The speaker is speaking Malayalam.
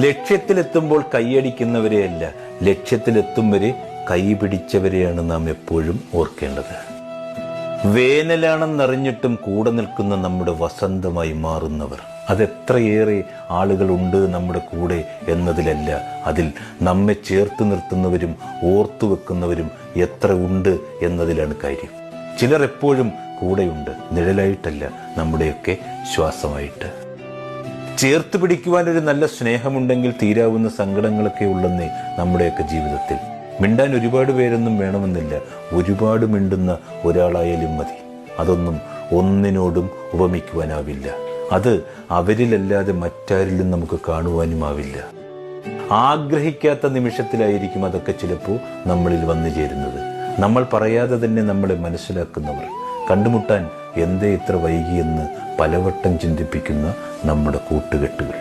ലക്ഷ്യത്തിലെത്തുമ്പോൾ കൈയടിക്കുന്നവരെയല്ല, ലക്ഷ്യത്തിലെത്തും വരെ കൈപിടിച്ചവരെയാണ് നാം എപ്പോഴും ഓർക്കേണ്ടത്. വേനലാണെന്നറിഞ്ഞിട്ടും കൂടെ നിൽക്കുന്ന നമ്മുടെ വസന്തമായി മാറുന്നവർ, അതെത്രയേറെ ആളുകളുണ്ട് നമ്മുടെ കൂടെ എന്നതിലല്ല, അതിൽ നമ്മെ ചേർത്ത് നിർത്തുന്നവരും ഓർത്തു വെക്കുന്നവരും എത്ര ഉണ്ട് എന്നതിലാണ് കാര്യം. ചിലർ എപ്പോഴും കൂടെയുണ്ട്, നിഴലായിട്ടല്ല, നമ്മുടെയൊക്കെ ശ്വാസമായിട്ട്. ചേർത്ത് പിടിക്കുവാൻ ഒരു നല്ല സ്നേഹമുണ്ടെങ്കിൽ തീരാവുന്ന സങ്കടങ്ങളൊക്കെ ഉള്ളെന്നേ നമ്മുടെയൊക്കെ ജീവിതത്തിൽ. മിണ്ടാൻ ഒരുപാട് പേരൊന്നും വേണമെന്നില്ല, ഒരുപാട് മിണ്ടുന്ന ഒരാളായാലും മതി. അതൊന്നും ഒന്നിനോടും ഉപമിക്കുവാനാവില്ല. അത് അവരിലല്ലാതെ മറ്റാരിലും നമുക്ക് കാണുവാനുമാവില്ല. ആഗ്രഹിക്കാത്ത നിമിഷത്തിലായിരിക്കും അതൊക്കെ ചിലപ്പോൾ നമ്മളിൽ വന്നു ചേരുന്നത്. നമ്മൾ പറയാതെ തന്നെ നമ്മളെ മനസ്സിലാക്കുന്നവർ, കണ്ടുമുട്ടാൻ എന്തേ ഇത്ര വൈകിയെന്ന് പലവട്ടം ചിന്തിപ്പിക്കുന്ന നമ്മുടെ കൂട്ടുകെട്ടുകൾ.